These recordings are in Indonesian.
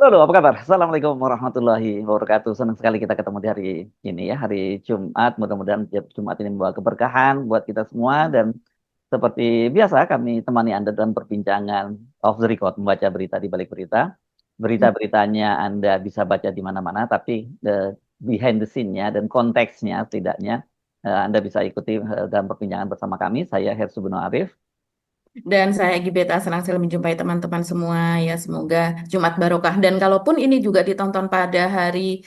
Halo, apa kabar? Assalamualaikum warahmatullahi wabarakatuh. Senang sekali kita ketemu di hari ini ya, hari Jumat. Mudah-mudahan Jumat ini membawa keberkahan buat kita semua. Dan seperti biasa, kami temani Anda dalam perbincangan off the record, membaca berita di balik berita. Berita-beritanya Anda bisa baca di mana-mana, tapi behind the scene-nya dan konteksnya setidaknya Anda bisa ikuti dalam perbincangan bersama kami. Saya Hersu Beno Arif. Dan saya Gibeta senang sekali menjumpai teman-teman semua ya semoga Jumat barokah dan kalaupun ini juga ditonton pada hari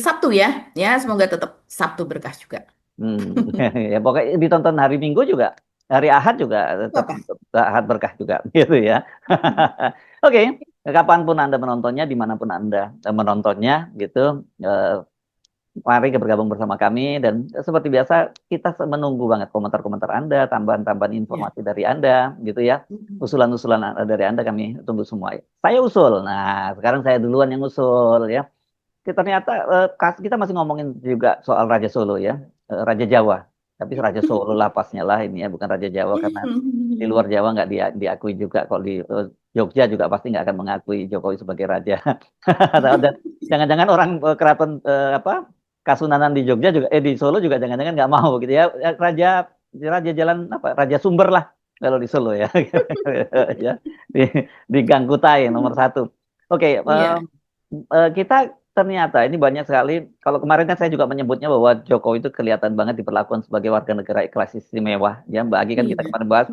Sabtu ya ya semoga tetap Sabtu berkah juga. Hmm, ya pokoknya ditonton hari Minggu juga, hari Ahad juga Itu tetap apa? Ahad berkah juga, gitu ya. Oke, kapanpun Anda menontonnya, dimanapun Anda menontonnya, gitu, eh, mari bergabung bersama kami dan seperti biasa kita menunggu banget komentar-komentar Anda, tambahan-tambahan Ya. informasi dari Anda, gitu ya. Usulan-usulan dari Anda kami tunggu semua. Saya usul. Nah, sekarang saya duluan yang usul ya. Ternyata kita masih ngomongin juga soal Raja Solo ya, Raja Jawa. Tapi Raja Solo lah pasnya lah ini ya, bukan Raja Jawa karena di luar Jawa nggak diakui juga. Kalau di Jogja juga pasti nggak akan mengakui Jokowi sebagai raja. Dan jangan-jangan orang keraton apa Kasunanan di Jogja juga, di Solo juga jangan-jangan nggak mau gitu ya. Raja Raja Jalan apa Raja Sumber lah kalau di Solo ya. Ya di, di Gang Kutai nomor satu. Oke, Iya. kita ternyata ini banyak sekali. Kalau kemarin kan saya juga menyebutnya bahwa Jokowi itu kelihatan banget diperlakukan sebagai warga negara kelas istimewa. Ya, Mbak Agi kan kita Iya. kemarin bahas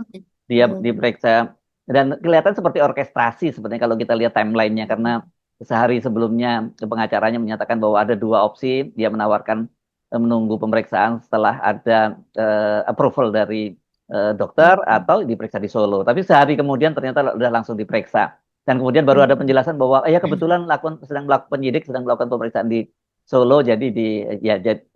dia diperiksa dan kelihatan seperti orkestrasi sebenarnya kalau kita lihat timelinenya karena sehari sebelumnya pengacaranya menyatakan bahwa ada dua opsi. Dia menawarkan menunggu pemeriksaan setelah ada approval dari dokter atau diperiksa di Solo. Tapi sehari kemudian ternyata udah langsung diperiksa. Dan kemudian baru ada penjelasan bahwa ya kebetulan sedang melakukan penyidik sedang melakukan pemeriksaan di Solo jadi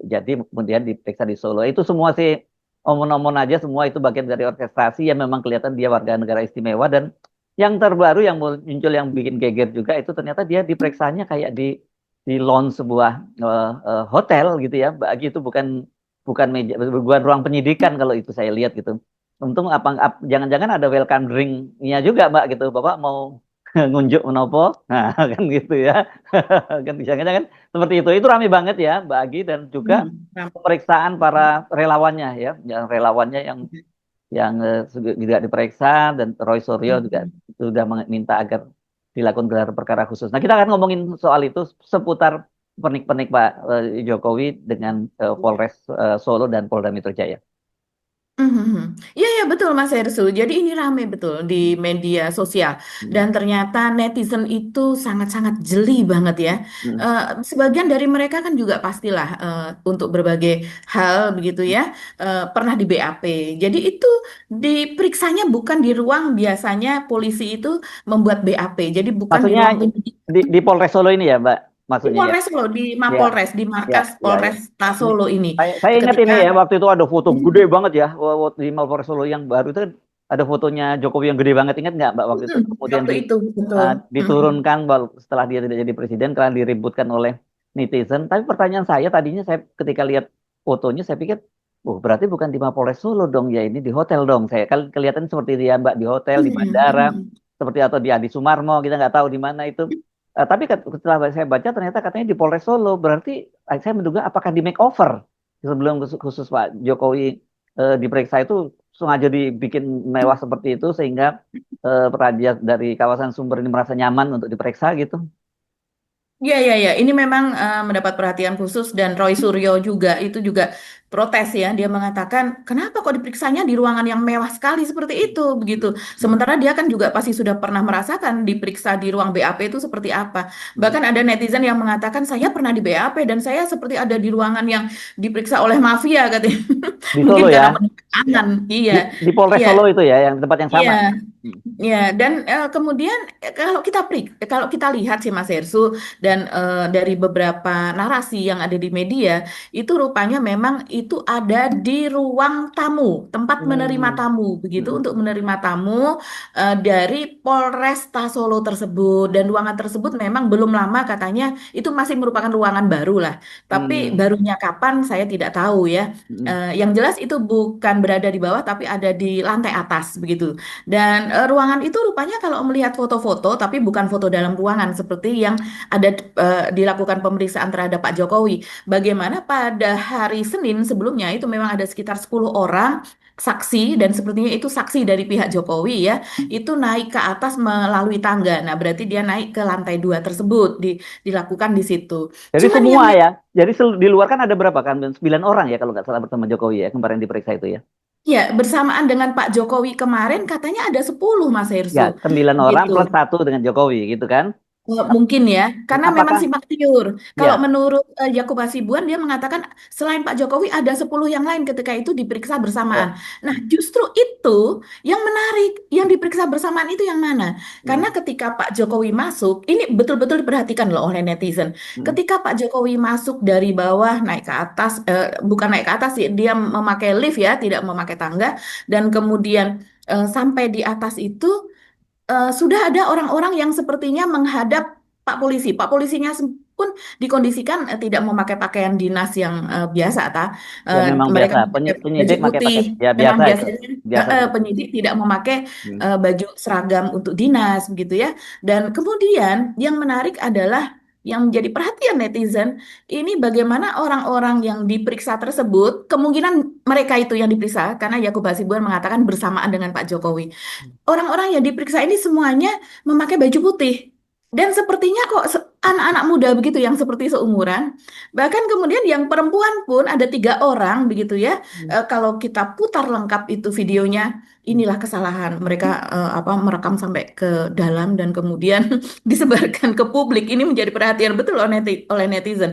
jadi kemudian diperiksa di Solo. Itu semua sih omon-omon aja, semua itu bagian dari orkestrasi yang memang kelihatan dia warga negara istimewa. Dan yang terbaru yang muncul yang bikin geger juga itu ternyata dia diperiksanya kayak di lounge sebuah hotel gitu ya. Bagi itu bukan bukan meja, bukan ruang penyidikan kalau itu saya lihat gitu. Untung jangan-jangan ada welcome drink-nya juga Mbak gitu. Bapak mau ngunjuk menopo, nah kan gitu ya. Kan jangan-jangan seperti itu. Itu ramai banget ya Mbak Agi dan juga pemeriksaan para relawannya ya, yang relawannya yang juga diperiksa dan Roy Suryo juga sudah meminta agar dilakukan gelar perkara khusus. Nah, kita akan ngomongin soal itu seputar pernik-pernik Pak Jokowi dengan Polres Solo dan Polda Metro Jaya. Mhm. Iya ya betul Mas Hersu. Jadi ini rame betul di media sosial dan Hmm. ternyata netizen itu sangat-sangat jeli banget ya. Hmm. Eh, Sebagian dari mereka kan juga pastilah untuk berbagai hal begitu ya pernah di BAP. Jadi itu diperiksanya bukan di ruang biasanya polisi itu membuat BAP. Jadi bukan di Maksudnya ruang penyidik. di Polres Solo ini ya, Mbak? Di Maksudnya ya? Polres loh, di Ya, Mapolres, di ya, markas ya, ya. Polres Ini, Solo ini. saya ingat Ketika ini ya, waktu itu ada foto gede banget ya, di Mapolres Solo yang baru itu kan ada fotonya Jokowi yang gede banget, ingat nggak Mbak waktu itu? Kemudian waktu itu betul. diturunkan setelah dia tidak jadi presiden karena diributkan oleh netizen. Tapi pertanyaan saya tadinya saya ketika lihat fotonya saya pikir, oh berarti bukan di Mapolres Solo dong ya ini di hotel dong. Saya kan kelihatan seperti dia Mbak di hotel di bandara seperti atau di Adi Sumarmo kita nggak tahu di mana itu. Tapi setelah saya baca ternyata katanya di Polres Solo. Berarti saya menduga apakah di makeover sebelum khusus Pak Jokowi diperiksa itu sengaja dibikin mewah seperti itu sehingga raja dari kawasan Sumber ini merasa nyaman untuk diperiksa gitu. Iya, iya, iya. Ini memang mendapat perhatian khusus dan Roy Suryo juga itu juga protes ya. Dia mengatakan, kenapa kok diperiksanya di ruangan yang mewah sekali seperti itu, begitu. Sementara dia kan juga pasti sudah pernah merasakan diperiksa di ruang BAP itu seperti apa. Bahkan ada netizen yang mengatakan, saya pernah di BAP dan saya seperti ada di ruangan yang diperiksa oleh mafia katanya. Di Mungkin Solo karena ya, penekanan. Iya, di Polres iya, Solo itu ya, yang tempat yang iya. sama. Hmm. Ya, dan kemudian kalau kita lihat sih Mas Hersu dan dari beberapa narasi yang ada di media itu rupanya memang itu ada di ruang tamu, tempat menerima Hmm. tamu, begitu Mm-mm. untuk menerima tamu dari Polresta Solo tersebut. Dan ruangan tersebut memang belum lama katanya itu masih merupakan ruangan baru lah. Tapi Hmm. barunya kapan saya tidak tahu ya. Mm-mm. Yang jelas itu bukan berada di bawah tapi ada di lantai atas begitu. Dan ruangan itu rupanya kalau melihat foto-foto tapi bukan foto dalam ruangan seperti yang ada dilakukan pemeriksaan terhadap Pak Jokowi. Bagaimana pada hari Senin sebelumnya itu memang ada sekitar 10 orang saksi dan sepertinya itu saksi dari pihak Jokowi ya, itu naik ke atas melalui tangga. Nah, berarti dia naik ke lantai 2 tersebut dilakukan di situ. Jadi Cuman yang semua ya. Jadi di luar kan ada berapa kan? 9 orang ya kalau nggak salah bersama Jokowi ya kemarin diperiksa itu ya. ya bersamaan dengan Pak Jokowi kemarin katanya ada 10 Mas Ya, Hersو. 9 orang Gitu. plus satu dengan Jokowi gitu kan. Mungkin ya, karena memang Apakah simpang siur. Kalau ya? menurut Yakub Hasibuan, dia mengatakan selain Pak Jokowi ada 10 yang lain ketika itu diperiksa bersamaan. Oh. Nah, justru itu yang menarik, yang diperiksa bersamaan itu yang mana? Karena Hmm. ketika Pak Jokowi masuk, ini betul-betul diperhatikan loh oleh netizen. Hmm. Ketika Pak Jokowi masuk dari bawah naik ke atas, bukan naik ke atas sih, dia memakai lift ya, tidak memakai tangga, dan kemudian sampai di atas itu sudah ada orang-orang yang sepertinya menghadap Pak Polisi. Pak Polisinya pun dikondisikan tidak memakai pakaian dinas yang biasa, Ya Eh, memang mereka biasa. memakai baju Penyidik pakai putih. pakai ya Memang biasa itu. biasanya Biasa seperti itu. penyidik tidak memakai Hmm. baju seragam untuk dinas, begitu ya. Dan kemudian yang menarik adalah yang menjadi perhatian netizen ini bagaimana orang-orang yang diperiksa tersebut kemungkinan mereka itu yang diperiksa karena Yakub Hasibuan mengatakan bersamaan dengan Pak Jokowi. Orang-orang yang diperiksa ini semuanya memakai baju putih. Dan sepertinya kok anak-anak muda begitu yang seperti seumuran. Bahkan kemudian yang perempuan pun ada 3 orang begitu ya. Kalau kita putar lengkap itu videonya, inilah kesalahan. Mereka apa merekam sampai ke dalam dan kemudian disebarkan ke publik. Ini menjadi perhatian betul oleh netizen.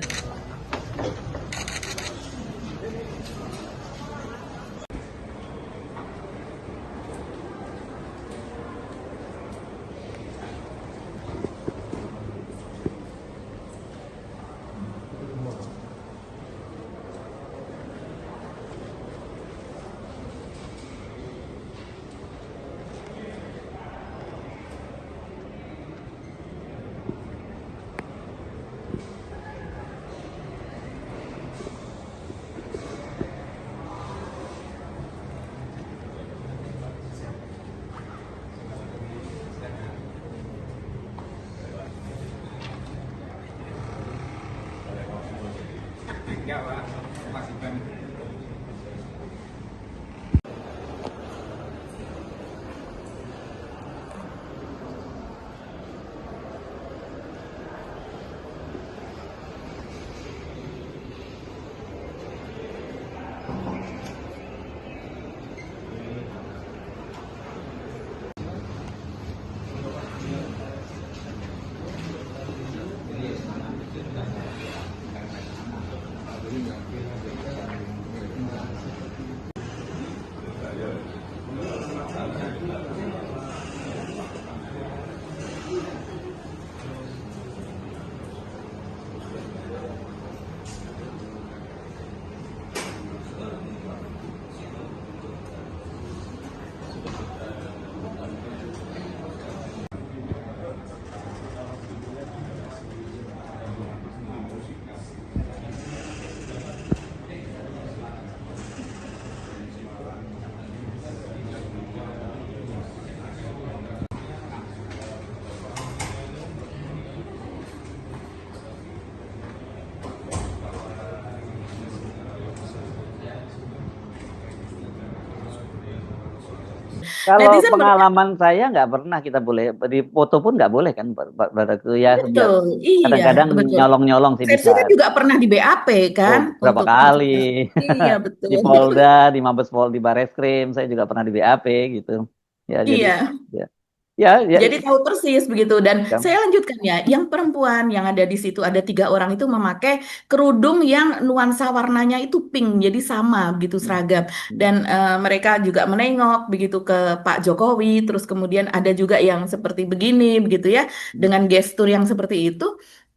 Kalau Netizen pengalaman saya nggak pernah kita boleh di foto pun nggak boleh kan, Baraku ya biar betul, iya, kadang-kadang betul. nyolong-nyolong sih Versi bisa. kan juga pernah di BAP Oh, kan berapa untuk kali kasus. Iya, di betul. Polda, di Mabes Polri, di Bareskrim, saya juga pernah di BAP gitu. Ya jadi Iya, ya ya ya, jadi tahu persis begitu. Dan ya. saya lanjutkan ya, yang perempuan yang ada di situ ada 3 orang itu memakai kerudung yang nuansa warnanya itu pink, jadi sama begitu Hmm, seragam. hmm, Dan mereka juga menengok begitu ke Pak Jokowi. Terus kemudian ada juga yang seperti begini begitu ya, hmm. dengan gestur yang seperti itu.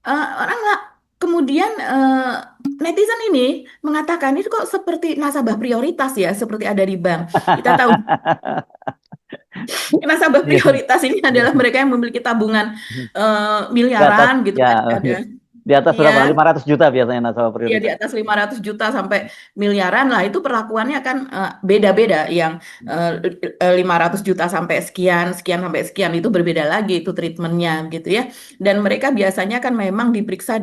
Orang nggak. kemudian netizen ini mengatakan itu kok seperti nasabah prioritas ya, seperti ada di bank. Kita tahu nasabah Iya. prioritas ini adalah mereka yang memiliki tabungan Di atas miliaran gitu ya kan. Ada, di atas iya, berapa? 500 juta biasanya nasabah ya di prioritas. atas 500 juta sampai miliaran lah itu perlakuannya kan beda-beda. Yang 500 juta sampai sekian, sekian sampai sekian itu berbeda lagi itu treatmentnya gitu ya. Dan mereka biasanya kan memang diperiksa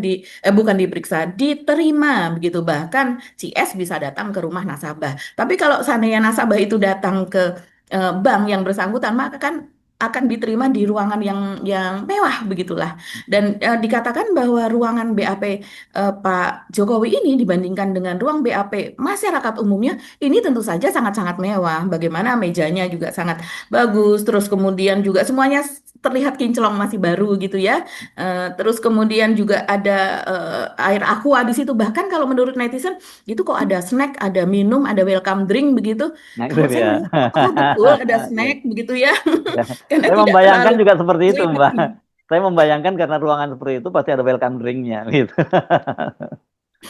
bukan diperiksa, diterima begitu. Bahkan CS bisa datang ke rumah nasabah. Tapi kalau seandainya nasabah itu datang ke bank yang bersangkutan, maka kan akan diterima di ruangan yang mewah begitulah. Dan dikatakan bahwa ruangan BAP Pak Jokowi ini dibandingkan dengan ruang BAP masyarakat umumnya ini tentu saja sangat-sangat mewah. Bagaimana mejanya juga sangat bagus, terus kemudian juga semuanya terlihat kinclong masih baru gitu ya. Terus kemudian juga ada air aqua di situ. Bahkan kalau menurut netizen itu kok ada snack, ada minum, ada welcome drink begitu. Nah, itu Kalau saya dia. melihat apakah betul ada Ya, snack begitu ya? ya. Karena Saya tidak membayangkan terlalu juga seperti itu, ribet. Mbak. Saya membayangkan karena ruangan seperti itu pasti ada welcome drink-nya gitu.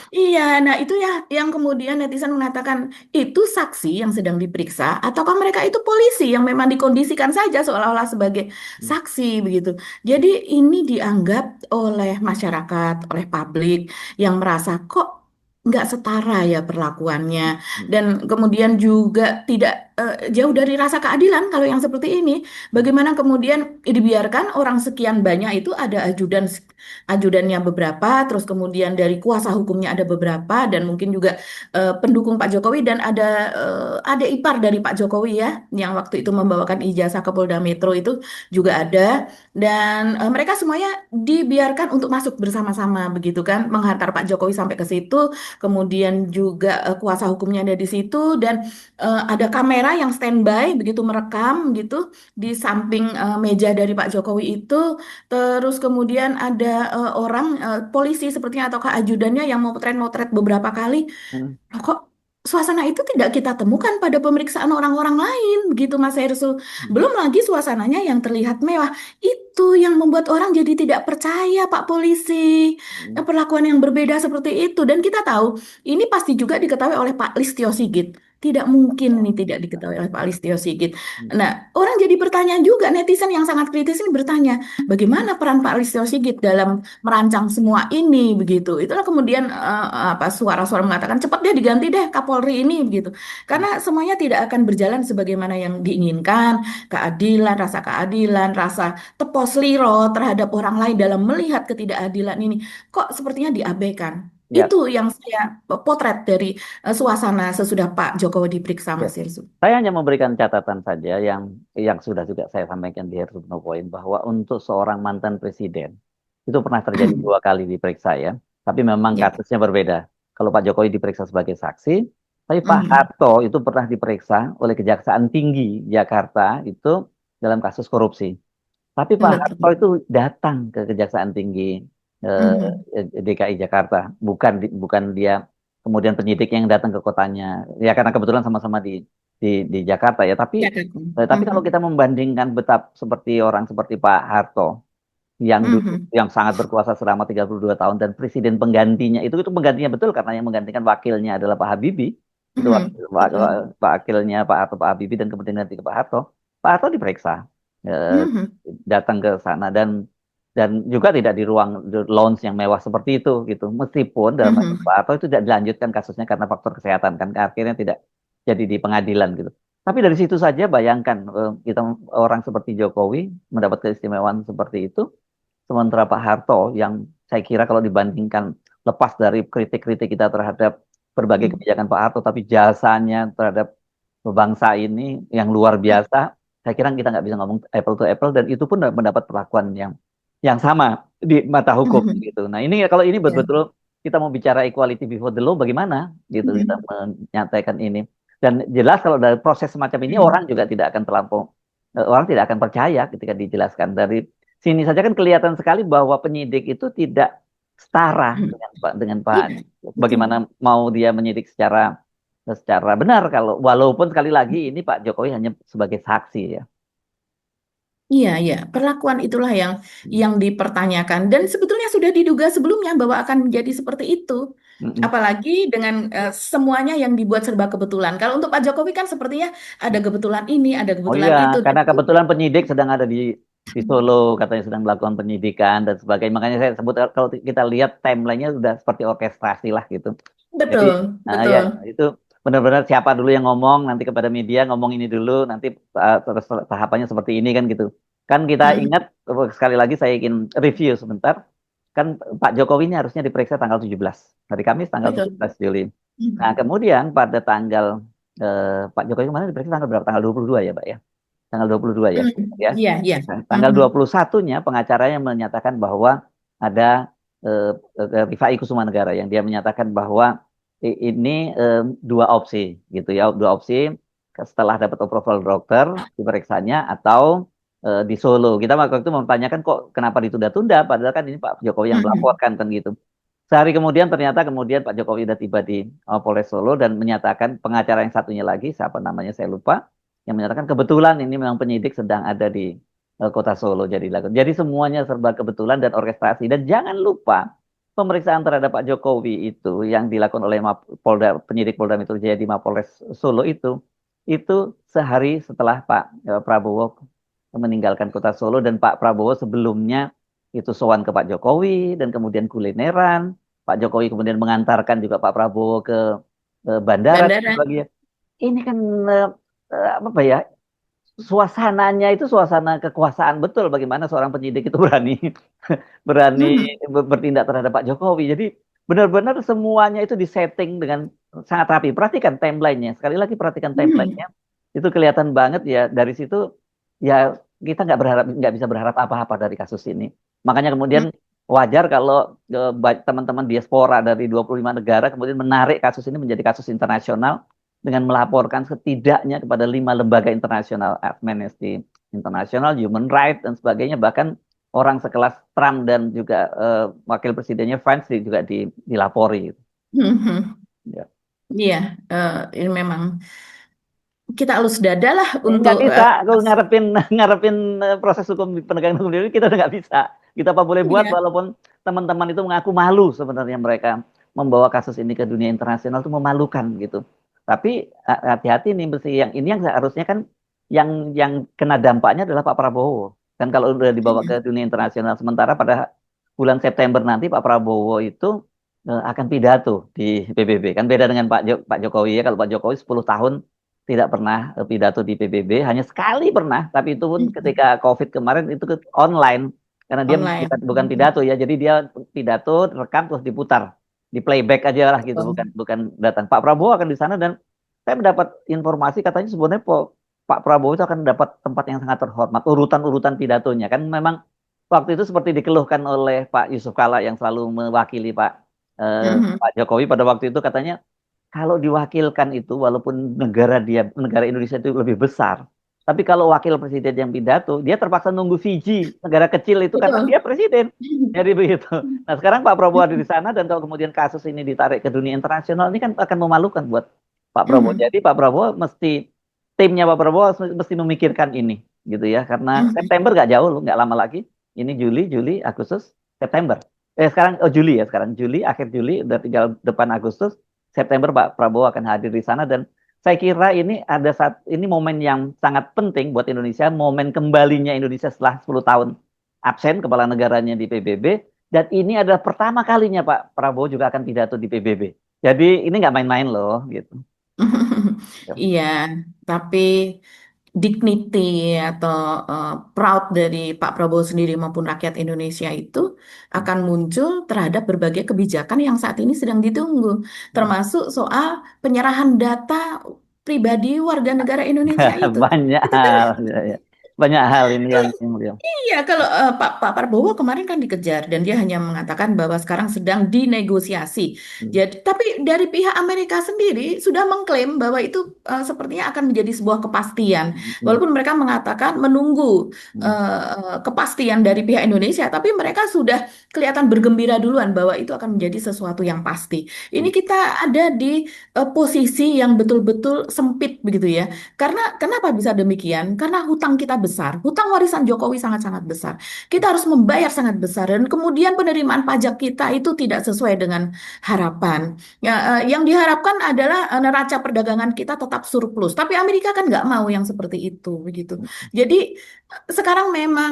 Iya, nah itu ya yang kemudian netizen mengatakan itu saksi yang sedang diperiksa ataukah mereka itu polisi yang memang dikondisikan saja seolah-olah sebagai saksi begitu. Jadi ini dianggap oleh masyarakat, oleh publik yang merasa kok nggak setara ya perlakuannya dan kemudian juga tidak jauh dari rasa keadilan kalau yang seperti ini. Bagaimana kemudian dibiarkan orang sekian banyak itu ada ajudannya beberapa, terus kemudian dari kuasa hukumnya ada beberapa, dan mungkin juga pendukung Pak Jokowi dan ada adik ipar dari Pak Jokowi ya, yang waktu itu membawakan ijazah ke Polda Metro itu juga ada, dan mereka semuanya dibiarkan untuk masuk bersama-sama begitu kan, menghantar Pak Jokowi sampai ke situ, kemudian juga kuasa hukumnya ada di situ, dan ada kamera yang standby begitu merekam gitu di samping meja dari Pak Jokowi itu. Terus kemudian ada orang polisi sepertinya ataukah ajudannya yang motret-motret beberapa kali. Hmm. Loh, kok suasana itu tidak kita temukan pada pemeriksaan orang-orang lain begitu Mas Hersul. Belum lagi suasananya yang terlihat mewah. Itu yang membuat orang jadi tidak percaya Pak Polisi. Perlakuan yang berbeda seperti itu. Dan kita tahu ini pasti juga diketahui oleh Pak Listio Sigit. Tidak mungkin ini tidak diketahui oleh Pak Listio Sigit. Nah, orang jadi bertanya juga, netizen yang sangat kritis ini bertanya, bagaimana peran Pak Listio Sigit dalam merancang semua ini begitu. Itulah kemudian apa suara-suara mengatakan cepat deh diganti deh Kapolri ini begitu. Karena semuanya tidak akan berjalan sebagaimana yang diinginkan, keadilan, rasa tepos liro terhadap orang lain dalam melihat ketidakadilan ini kok sepertinya diabaikan. Ya, Itu yang saya potret dari suasana sesudah Pak Jokowi diperiksa ya. Mas Irsu. Saya hanya memberikan catatan saja yang sudah juga saya sampaikan di Heart No Point bahwa untuk seorang mantan presiden itu pernah terjadi 2 kali diperiksa ya. Tapi memang Ya. kasusnya berbeda. Kalau Pak Jokowi diperiksa sebagai saksi, tapi Pak Mhm. Harto itu pernah diperiksa oleh Kejaksaan Tinggi Jakarta itu dalam kasus korupsi. Tapi Pak Harto Betul. itu datang ke Kejaksaan Tinggi Mhm. DKI Jakarta, bukan dia kemudian penyidik yang datang ke kotanya. Ya karena kebetulan sama-sama di Jakarta ya. Tapi Ya, Kak. tapi kalau kita Mhm. membandingkan betapa seperti orang seperti Pak Harto yang dulu Mhm. yang sangat berkuasa selama 32 tahun dan presiden penggantinya itu penggantinya betul karena yang menggantikan wakilnya adalah Pak Habibie. Itu Mhm. Betul. wakilnya Pak Harto Pak Habibie dan kemudian ganti ke Pak Harto. Pak Harto diperiksa eh, Mhm. datang ke sana dan juga tidak di ruang lounge yang mewah seperti itu gitu. Meskipun dalam kasus Pak Mhm. Harto itu tidak dilanjutkan kasusnya karena faktor kesehatan kan akhirnya tidak jadi di pengadilan gitu. Tapi dari situ saja bayangkan kita orang seperti Jokowi mendapat keistimewaan seperti itu, sementara Pak Harto yang saya kira kalau dibandingkan lepas dari kritik-kritik kita terhadap berbagai Mhm. kebijakan Pak Harto, tapi jasanya terhadap bangsa ini yang luar biasa, saya kira kita nggak bisa ngomong apple to apple dan itu pun mendapat perlakuan yang sama di mata hukum Mhm. gitu. Nah ini kalau ini Ya. betul-betul kita mau bicara equality before the law bagaimana gitu kita Mhm. menyatakan ini dan jelas kalau dari proses semacam ini Mhm. orang juga tidak akan terlampau orang tidak akan percaya ketika dijelaskan dari sini saja kan kelihatan sekali bahwa penyidik itu tidak setara Mhm. dengan Pak Iya, bagaimana betul. mau dia menyidik secara benar kalau walaupun sekali lagi ini Pak Jokowi hanya sebagai saksi ya. Iya, iya, perlakuan itulah yang dipertanyakan dan sebetulnya sudah diduga sebelumnya bahwa akan menjadi seperti itu. Mm-mm. Apalagi dengan semuanya yang dibuat serba kebetulan. Kalau untuk Pak Jokowi kan sepertinya ada kebetulan ini, ada Oh kebetulan iya, itu. Dan karena kebetulan penyidik sedang ada di Solo, katanya sedang melakukan penyidikan dan sebagainya. Makanya saya sebut kalau kita lihat timelinenya sudah seperti orkestrasi lah gitu. Jadi, betul, ya betul. itu benar-benar siapa dulu yang ngomong, nanti kepada media ngomong ini dulu, nanti terus tahapannya seperti ini kan gitu. Kan kita Mhm, ingat, sekali lagi saya ingin review sebentar, kan Pak Jokowi ini harusnya diperiksa tanggal 17, hari Kamis tanggal betul. 17 Juli. Nah, Mhm. kemudian pada tanggal, Pak Jokowi kemarin diperiksa tanggal berapa? Tanggal 22 ya, Pak ya? Tanggal 22 ya. Ya. Iya, iya. Nah, tanggal Mhm. 21-nya pengacaranya menyatakan bahwa ada Rifai Kusuma Negara yang dia menyatakan bahwa ini dua opsi gitu ya, dua opsi setelah dapat approval dokter diperiksanya atau di Solo. Kita waktu itu mempertanyakan kok kenapa ditunda-tunda padahal kan ini Pak Jokowi yang Mhm. melaporkan kan gitu. Sehari kemudian ternyata kemudian Pak Jokowi sudah tiba di Polres Solo dan menyatakan pengacara yang satunya lagi, siapa namanya saya lupa, yang menyatakan kebetulan ini memang penyidik sedang ada di kota Solo jadi dilakukan. Jadi semuanya serba kebetulan dan orkestrasi. Dan jangan lupa pemeriksaan terhadap Pak Jokowi itu yang dilakukan oleh penyidik Polda Metro Jaya di Mapolres Solo itu sehari setelah Pak Prabowo meninggalkan kota Solo dan Pak Prabowo sebelumnya itu sowan ke Pak Jokowi dan kemudian kulineran. Pak Jokowi kemudian mengantarkan juga Pak Prabowo ke bandara dan Bandara. sebagainya. Ini kan apa ya? Suasananya itu suasana kekuasaan betul bagaimana seorang penyidik itu berani berani Mhm. bertindak terhadap Pak Jokowi. Jadi benar-benar semuanya itu disetting dengan sangat rapi. Perhatikan timelinenya. Sekali lagi perhatikan timelinenya. Mhm. Itu kelihatan banget ya dari situ ya kita nggak bisa berharap apa-apa dari kasus ini. Makanya kemudian wajar kalau teman-teman diaspora dari 25 negara kemudian menarik kasus ini menjadi kasus internasional dengan melaporkan setidaknya kepada 5 lembaga internasional, Amnesty International, Human Rights dan sebagainya, bahkan orang sekelas Trump dan juga wakil presidennya Vance juga dilapori. Mhm. Ya. Iya, ini memang kita halus dada lah Nggak untuk bisa, kalau ngarepin ngarepin proses hukum penegakan hukum ini kita udah nggak bisa. Kita apa boleh buat iya. walaupun teman-teman itu mengaku malu sebenarnya mereka membawa kasus ini ke dunia internasional itu memalukan gitu. Tapi hati-hati nih mesti yang ini yang seharusnya kan yang kena dampaknya adalah Pak Prabowo. Dan kalau udah dibawa ke dunia internasional sementara pada bulan September nanti Pak Prabowo itu akan pidato di PBB. Kan beda dengan Pak Jokowi ya. Kalau Pak Jokowi 10 tahun tidak pernah pidato di PBB, hanya sekali pernah, tapi itu pun ketika COVID kemarin itu online karena dia Online. bukan pidato ya, jadi dia pidato rekam terus diputar, di playback aja lah gitu, bukan Betul. bukan datang. Pak Prabowo akan di sana dan saya mendapat informasi katanya sebenarnya Pak Prabowo itu akan dapat tempat yang sangat terhormat, urutan-urutan pidatonya kan memang waktu itu seperti dikeluhkan oleh Pak Yusuf Kala yang selalu mewakili Mhm. Pak Jokowi pada waktu itu katanya kalau diwakilkan itu walaupun negara Indonesia itu lebih besar, tapi kalau wakil presiden yang pidato, dia terpaksa nunggu Fiji, negara kecil itu karena dia Betul. presiden. Jadi begitu. Nah, sekarang Pak Prabowo ada di sana dan kalau kemudian kasus ini ditarik ke dunia internasional ini kan akan memalukan buat Pak Prabowo. Jadi Pak Prabowo timnya Pak Prabowo mesti memikirkan ini gitu ya karena September nggak jauh loh, nggak lama lagi. Ini Juli, Agustus, September. Sekarang Juli ya sekarang Juli akhir Juli udah tinggal depan Agustus. September Pak Prabowo akan hadir di sana dan saya kira ini momen yang sangat penting buat Indonesia, momen kembalinya Indonesia setelah 10 tahun absen kepala negaranya di PBB dan ini adalah pertama kalinya Pak Prabowo juga akan pidato di PBB. Jadi ini nggak main-main loh gitu. Iya, tapi dignity atau proud dari Pak Prabowo sendiri maupun rakyat Indonesia itu akan muncul terhadap berbagai kebijakan yang saat ini sedang ditunggu, termasuk soal penyerahan data pribadi warga negara Indonesia itu. Banyak Itu kan. hal, ya, ya. Banyak hal ini yang beliau. Iya, kalau Pak Prabowo kemarin kan dikejar dan dia hanya mengatakan bahwa sekarang sedang dinegosiasi. Hmm, Jadi, tapi dari pihak Amerika sendiri sudah mengklaim bahwa itu sepertinya akan menjadi sebuah kepastian. hmm, hmm, Walaupun mereka mengatakan menunggu hmm, kepastian dari pihak Indonesia, tapi mereka sudah kelihatan bergembira duluan bahwa itu akan menjadi sesuatu yang pasti. Ini hmm, kita ada di posisi yang betul-betul sempit begitu ya. Karena kenapa bisa demikian? Karena hutang kita besar. Hutang warisan Jokowi sangat-sangat besar. Kita harus membayar sangat besar dan kemudian penerimaan pajak kita itu tidak sesuai dengan harapan. Ya, yang diharapkan adalah neraca perdagangan kita tetap surplus. Tapi Amerika kan nggak mau yang seperti itu, begitu. Jadi sekarang memang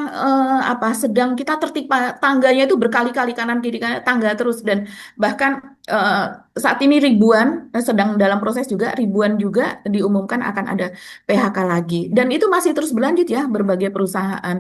sedang kita tertimpa tangganya itu berkali-kali kanan kiri tangga terus dan bahkan saat ini ribuan sedang dalam proses juga ribuan juga diumumkan akan ada PHK lagi dan itu masih terus berlanjut ya berbagai perusahaan.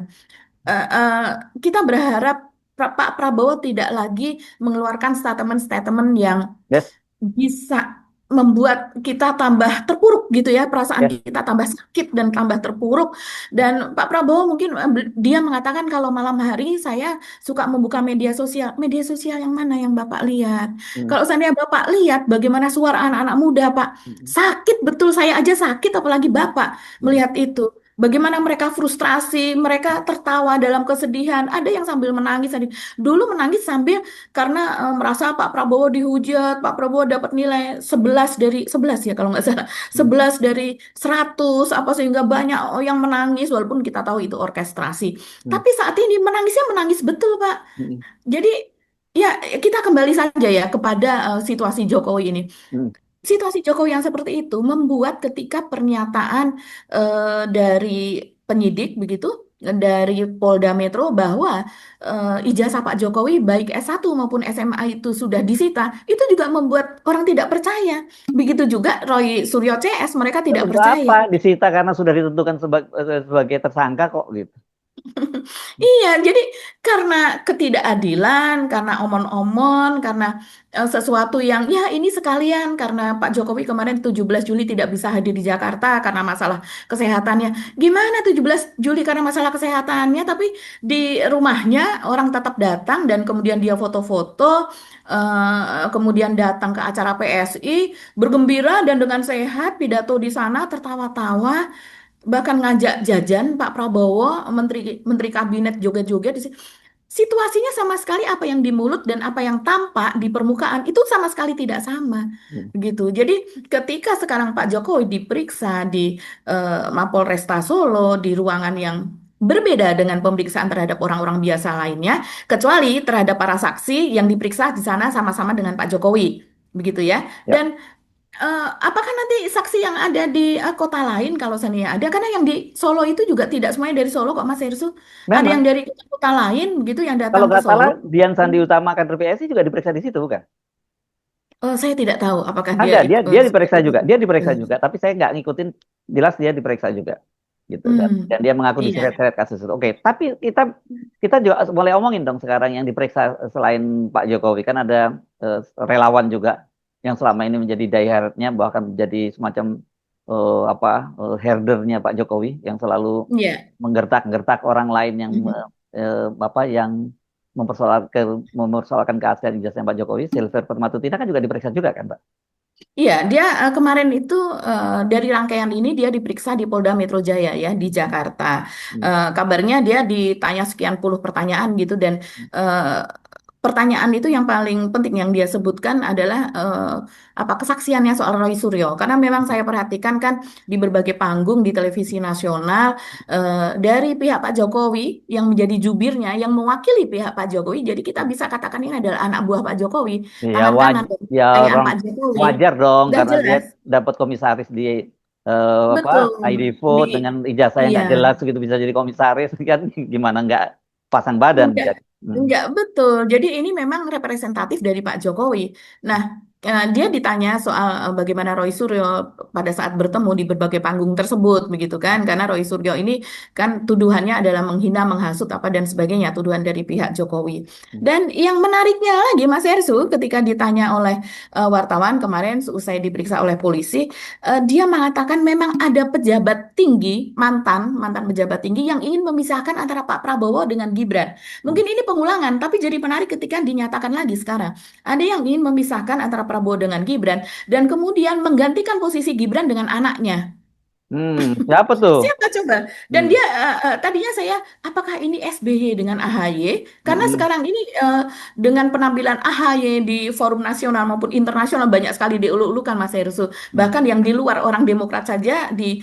Eh, eh, kita berharap Pak Prabowo tidak lagi mengeluarkan statement-statement yang Yes, bisa membuat kita tambah terpuruk gitu ya, perasaan yes. kita tambah sakit dan tambah terpuruk. Dan Pak Prabowo mungkin dia mengatakan kalau malam hari saya suka membuka media sosial. Media sosial yang mana yang Bapak lihat? Hmm, Kalau seandainya Bapak lihat bagaimana suara anak-anak muda, Pak, hmm, sakit betul saya aja sakit apalagi Bapak hmm, melihat itu. Bagaimana mereka frustrasi, mereka tertawa dalam kesedihan, ada yang sambil menangis, dulu menangis sambil karena merasa Pak Prabowo dihujat, Pak Prabowo dapat nilai 11 dari 11 ya kalau nggak salah, hmm, 11 dari 100 apa sehingga banyak yang menangis walaupun kita tahu itu orkestrasi. hmm, Tapi saat ini menangisnya menangis betul, Pak. hmm, Jadi ya kita kembali saja ya kepada situasi Jokowi ini. hmm. Situasi Jokowi yang seperti itu membuat ketika pernyataan dari penyidik begitu dari Polda Metro bahwa ijazah Pak Jokowi baik S1 maupun SMA itu sudah disita, itu juga membuat orang tidak percaya. Begitu juga Roy Suryo CS, mereka tidak Untuk percaya. apa disita karena sudah ditentukan sebagai tersangka kok gitu. Iya, jadi karena ketidakadilan, karena omon-omon, karena sesuatu yang ya ini sekalian karena Pak Jokowi kemarin 17 Juli tidak bisa hadir di Jakarta karena masalah kesehatannya. Gimana 17 Juli karena masalah kesehatannya, tapi di rumahnya orang tetap datang dan kemudian dia foto-foto, kemudian datang ke acara PSI, bergembira dan dengan sehat, pidato di sana tertawa-tawa bahkan ngajak jajan Pak Prabowo, menteri menteri kabinet joget-joget di situasinya sama sekali apa yang di mulut dan apa yang tampak di permukaan itu sama sekali tidak sama. Hmm, Begitu. Jadi ketika sekarang Pak Jokowi diperiksa di Mapolresta Solo di ruangan yang berbeda dengan pemeriksaan terhadap orang-orang biasa lainnya, kecuali terhadap para saksi yang diperiksa di sana sama-sama dengan Pak Jokowi. Begitu ya. ya. Dan apakah nanti saksi yang ada di kota lain kalau seandainya ada? Karena yang di Solo itu juga tidak semuanya dari Solo kok Mas Hersu. Ada yang Memang dari kota lain begitu yang kalau datang ke nggak salah Solo. Dian Sandi Utama kader PSI juga diperiksa di situ bukan? Oh, saya tidak tahu apakah dia Ada, dia sudah diperiksa juga, ikut. dia diperiksa juga, tapi saya nggak ngikutin, jelas dia diperiksa juga, gitu. Dan Hmm, dia mengaku iya. diseret-seret kasus itu. Oke, tapi kita kita juga boleh omongin dong sekarang yang diperiksa selain Pak Jokowi kan ada relawan juga yang selama ini menjadi diehardnya bahkan menjadi semacam herdernya Pak Jokowi yang selalu Iya. menggertak-gertak orang lain yang Mhm. yang mempersoalkan keaslian ijazahnya Pak Jokowi. Silver Permatutina kan juga diperiksa juga kan, Pak? Iya, dia kemarin itu dari rangkaian ini dia diperiksa di Polda Metro Jaya ya di Jakarta. Hmm. Kabarnya dia ditanya sekian puluh pertanyaan gitu dan eh, pertanyaan itu yang paling penting yang dia sebutkan adalah apa kesaksiannya soal Roy Suryo. Karena memang saya perhatikan kan di berbagai panggung di televisi nasional dari pihak Pak Jokowi yang menjadi jubirnya yang mewakili pihak Pak Jokowi. Jadi kita bisa katakan ini adalah anak buah Pak Jokowi, Ya, tangan kanan dan ya kekayaan orang Pak Jokowi. wajar dong Udah karena dia jelas. dapat komisaris di apa Betul. ID Di Food dengan ijazah yang iya, nggak jelas gitu bisa jadi komisaris kan gimana nggak pasang badan enggak jadi. Hmm. enggak betul. Jadi ini memang representatif dari Pak Jokowi. Nah, dia ditanya soal bagaimana Roy Suryo pada saat bertemu di berbagai panggung tersebut begitu kan. Karena Roy Suryo ini kan tuduhannya adalah menghina, menghasut apa dan sebagainya, tuduhan dari pihak Jokowi. Dan yang menariknya lagi Mas Ersu ketika ditanya oleh wartawan kemarin seusai diperiksa oleh polisi, dia mengatakan memang ada pejabat tinggi, mantan mantan pejabat tinggi yang ingin memisahkan antara Pak Prabowo dengan Gibran. Mungkin ini pengulangan, tapi jadi menarik ketika dinyatakan lagi sekarang. Ada yang ingin memisahkan antara Prabowo dengan Gibran dan kemudian menggantikan posisi Gibran dengan anaknya. Siapa tuh? Siapa coba? Dan Hmm, dia tadinya saya, apakah ini SBY dengan AHY? Karena hmm, sekarang ini dengan penampilan AHY di forum nasional maupun internasional banyak sekali diuluk-ulukan Mas Herusu. hmm, Bahkan yang di luar orang Demokrat saja di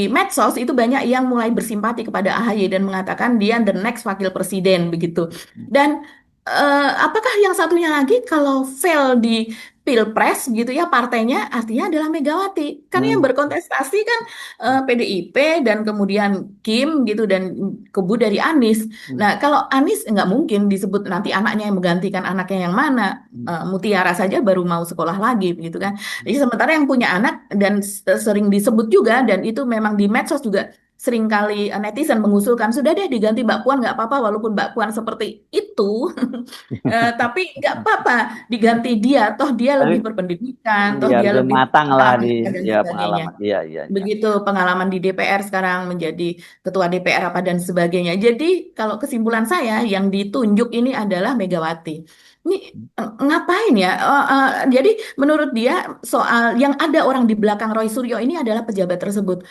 medsos itu banyak yang mulai bersimpati kepada AHY dan mengatakan dia the next wakil presiden begitu. hmm, Dan apakah yang satunya lagi kalau fail di Pilpres gitu ya partainya artinya adalah Megawati. Karena yang hmm, berkontestasi kan PDIP dan kemudian Kim gitu dan Kubu dari Anies. hmm, Nah, kalau Anies nggak mungkin disebut nanti anaknya yang menggantikan anaknya yang mana. hmm, Mutiara saja baru mau sekolah lagi gitu kan. hmm, Jadi sementara yang punya anak dan sering disebut juga dan itu memang di medsos juga sering kali netizen mengusulkan sudah deh diganti Mbak Puan nggak apa-apa walaupun Mbak Puan seperti itu. Tapi nggak apa-apa diganti dia toh dia lebih Tapi berpendidikan toh ya dia lebih lebih matang lah pengalaman di dan ya sebagainya. pengalaman. Iya, iya, iya. Begitu pengalaman di DPR sekarang menjadi ketua DPR apa dan sebagainya. Jadi kalau kesimpulan saya yang ditunjuk ini adalah Megawati. Ini ngapain ya? Jadi menurut dia soal yang ada orang di belakang Roy Suryo ini adalah pejabat tersebut.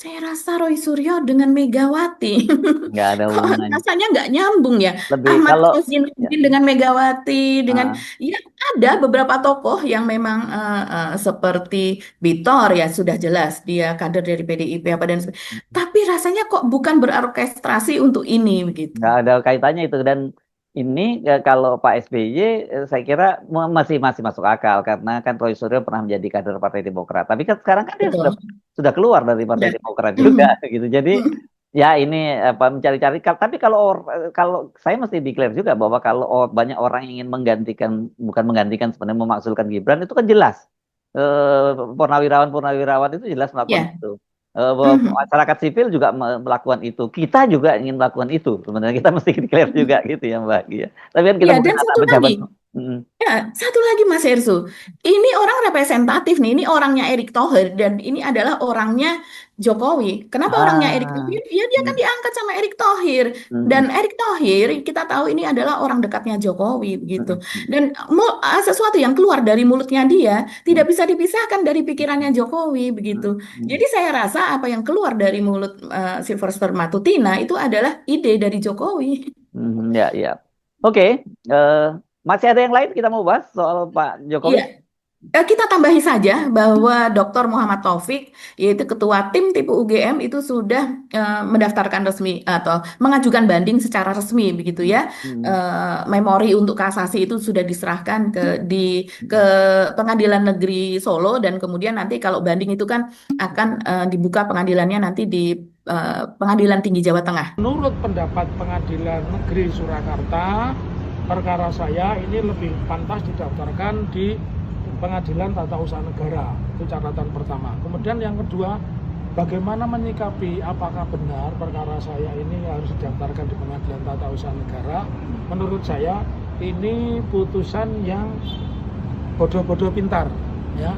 Saya rasa Roy Suryo dengan Megawati. Nggak ada Kok hubungannya. rasanya nggak nyambung ya? Lebih Ahmad kalau ya, Kozinudin dengan Megawati, dengan ah, ya ada beberapa tokoh yang memang seperti Bitor ya sudah jelas dia kader dari PDIP apa dan sebagainya. Tapi rasanya kok bukan berorkestrasi untuk ini begitu. nggak ada kaitannya itu dan ini kalau Pak SBY saya kira masih masih masuk akal karena kan Roy Suryo pernah menjadi kader Partai Demokrat. Tapi kan sekarang kan dia Betul. sudah keluar dari Partai Sudah. Demokrat juga gitu. Jadi ya ini apa mencari-cari tapi kalau kalau saya mesti declare juga bahwa kalau banyak orang yang ingin menggantikan bukan menggantikan sebenarnya memakzulkan Gibran itu kan jelas. Purnawirawan itu jelas melakukan Ya. itu. Bahwa masyarakat sipil juga melakukan itu. Kita juga ingin melakukan itu. Sebenarnya kita mesti declare juga gitu ya Mbak. Ya. Tapi kan kita Ya, bukan dan anak satu pejabat. lagi. Mm, Ya, satu lagi Mas Ersu. Ini orang representatif nih, ini orangnya Erick Thohir dan ini adalah orangnya Jokowi. Kenapa orangnya Erick Ah, Thohir? Ya dia kan mm, diangkat sama Erick Thohir. mm, Dan Erick Thohir kita tahu ini adalah orang dekatnya Jokowi begitu. mm, mm, Dan sesuatu yang keluar dari mulutnya dia mm, tidak bisa dipisahkan dari pikirannya Jokowi mm, begitu. mm, Jadi saya rasa apa yang keluar dari mulut Sylvester Matutina itu adalah ide dari Jokowi. ya, ya. Oke, eh, masih ada yang lain kita mau bahas soal Pak Jokowi? Iya. Kita tambahi saja bahwa Dr. Muhammad Taufik, yaitu Ketua Tim Tipu UGM, itu sudah mendaftarkan resmi atau mengajukan banding secara resmi, begitu ya. Mm, Memori untuk kasasi itu sudah diserahkan ke mm, Pengadilan Negeri Solo dan kemudian nanti kalau banding itu kan akan dibuka pengadilannya nanti di Pengadilan Tinggi Jawa Tengah. Menurut pendapat Pengadilan Negeri Surakarta, perkara saya ini lebih pantas didaftarkan di Pengadilan Tata Usaha Negara. Itu catatan pertama. Kemudian yang kedua, bagaimana menyikapi apakah benar perkara saya ini harus didaftarkan di Pengadilan Tata Usaha Negara? Menurut saya ini putusan yang bodoh-bodoh pintar, ya.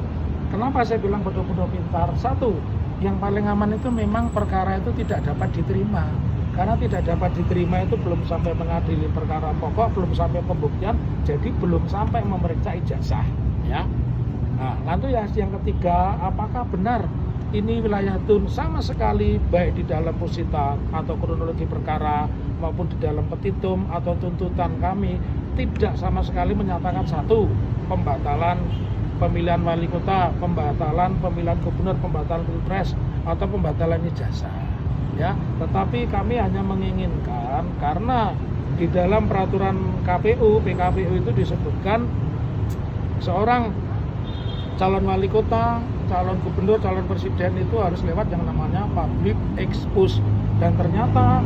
Kenapa saya bilang bodoh-bodoh pintar? Satu, yang paling aman itu memang perkara itu tidak dapat diterima. Karena tidak dapat diterima itu belum sampai mengadili perkara pokok, belum sampai pembuktian, jadi belum sampai memeriksa ijazah, ya. Nah, lalu yang ketiga, apakah benar ini wilayah Tun sama sekali baik di dalam pusita atau kronologi perkara maupun di dalam petitum atau tuntutan kami tidak sama sekali menyatakan satu, pembatalan pemilihan wali kota, pembatalan pemilihan gubernur, pembatalan pilpres atau pembatalan ijazah, ya. Tetapi kami hanya menginginkan karena di dalam peraturan KPU, PKPU itu disebutkan seorang calon wali kota, calon gubernur, calon presiden itu harus lewat yang namanya public expose. Dan ternyata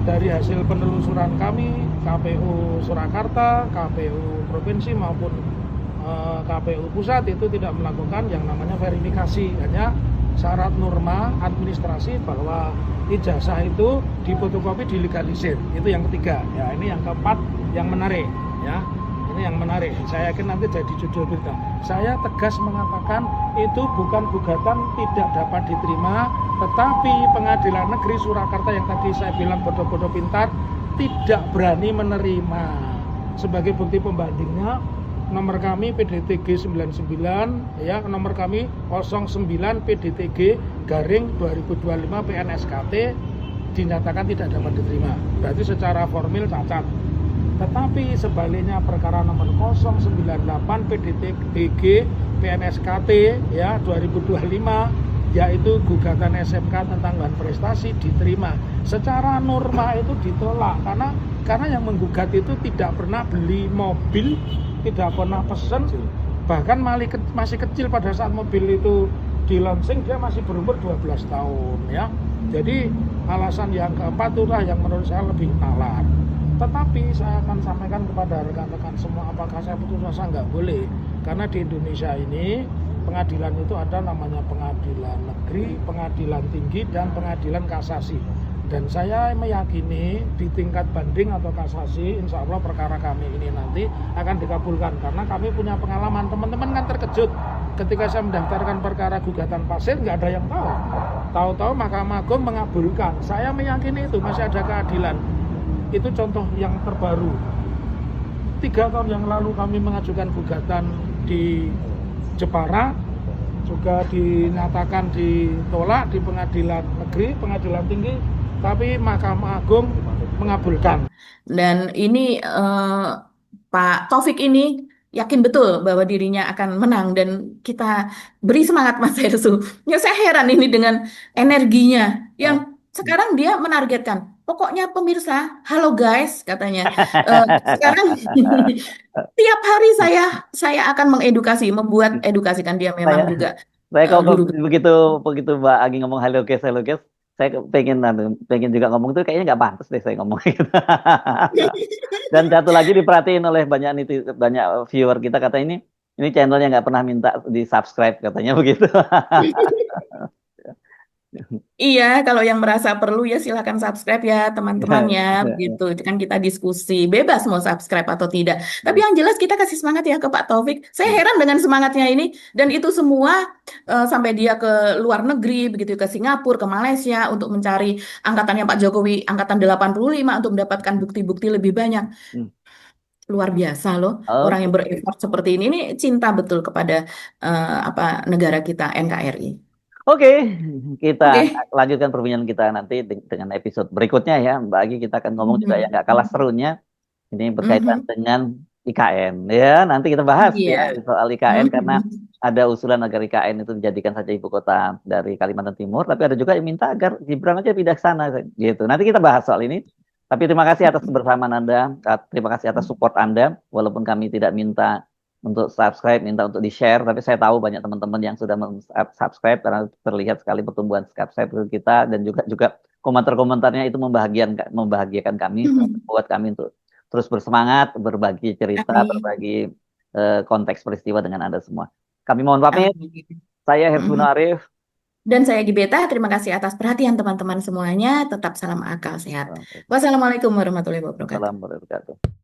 dari hasil penelusuran kami, KPU Surakarta, KPU provinsi maupun KPU pusat itu tidak melakukan yang namanya verifikasi, hanya syarat norma administrasi bahwa ijazah itu difotokopi dilegalisir. Itu yang ketiga. Ya, ini yang keempat yang menarik, ya. Ini yang menarik. Saya yakin nanti jadi judul berita. Saya tegas mengatakan itu bukan gugatan tidak dapat diterima, tetapi Pengadilan Negeri Surakarta yang tadi saya bilang bodoh-bodoh pintar tidak berani menerima. Sebagai bukti pembandingnya, nomor kami PDTG 99 ya, nomor kami 09 PDTG garing 2025 PNSKT dinyatakan tidak dapat diterima. Berarti secara formil cacat. Tetapi sebaliknya perkara nomor 098 PDTG PNSKT ya 2025 yaitu gugatan SMK tentang bahan prestasi diterima. Secara norma itu ditolak karena yang menggugat itu tidak pernah beli mobil, tidak pernah pesen, bahkan masih kecil pada saat mobil itu di launching, dia masih berumur 12 tahun ya. Jadi alasan yang keempat itulah yang menurut saya lebih nalar. Tetapi saya akan sampaikan kepada rekan-rekan semua, apakah saya putus asa? Nggak boleh, karena di Indonesia ini pengadilan itu ada namanya pengadilan negeri, pengadilan tinggi, dan pengadilan kasasi. Dan saya meyakini di tingkat banding atau kasasi, insya Allah perkara kami ini nanti akan dikabulkan. Karena kami punya pengalaman, teman-teman kan terkejut ketika saya mendaftarkan perkara gugatan pasir, nggak ada yang tahu. Tahu-tahu Mahkamah Agung mengabulkan. Saya meyakini itu masih ada keadilan. Itu contoh yang terbaru. 3 tahun yang lalu kami mengajukan gugatan di Jepara, juga dinyatakan ditolak di pengadilan negeri, pengadilan tinggi, tapi Mahkamah Agung mengabulkan. Dan ini Pak Taufik ini yakin betul bahwa dirinya akan menang dan kita beri semangat Mas Hersu. Ya saya heran ini dengan energinya yang sekarang dia menargetkan. Pokoknya pemirsa, halo guys katanya. Sekarang tiap hari saya akan mengedukasi, membuat edukasi kan dia memang Saya juga kalau guru. begitu Mbak Agi ngomong halo guys, saya pengen juga ngomong tuh kayaknya nggak pantas deh saya ngomong gitu. Dan satu lagi diperhatiin oleh banyak viewer kita, kata ini channelnya nggak pernah minta di subscribe katanya begitu. Iya, kalau yang merasa perlu ya silakan subscribe ya teman-teman ya, begitu. Itu kan kita diskusi bebas mau subscribe atau tidak. Tapi yang jelas kita kasih semangat ya ke Pak Taufik. Saya heran dengan semangatnya ini dan itu semua sampai dia ke luar negeri, begitu ke Singapura, ke Malaysia untuk mencari angkatannya Pak Jokowi, angkatan 85 untuk mendapatkan bukti-bukti lebih banyak. Luar biasa loh, orang yang bereffort seperti ini cinta betul kepada negara kita NKRI. Oke, kita Oke. lanjutkan perbincangan kita nanti dengan episode berikutnya ya. Mbak Agi, kita akan ngomong juga yang nggak kalah serunya. Ini berkaitan dengan IKN ya. Nanti kita bahas ya soal IKN karena ada usulan agar IKN itu dijadikan saja ibu kota dari Kalimantan Timur. Tapi ada juga yang minta agar Gibran aja pindah ke sana gitu. Nanti kita bahas soal ini. Tapi terima kasih atas kebersamaan Anda. Terima kasih atas support Anda. Walaupun kami tidak minta untuk subscribe, minta untuk di-share, tapi saya tahu banyak teman-teman yang sudah subscribe karena terlihat sekali pertumbuhan subscribe kita, dan juga komentar-komentarnya itu membahagiakan kami, membuat kami untuk terus bersemangat, berbagi cerita, berbagi konteks peristiwa dengan Anda semua. Kami mohon pamit. Saya Herzuna Arif. Dan saya Gibeta, terima kasih atas perhatian teman-teman semuanya. Tetap salam akal sehat. Wassalamualaikum warahmatullahi wabarakatuh. Salam warahmatullahi wabarakatuh.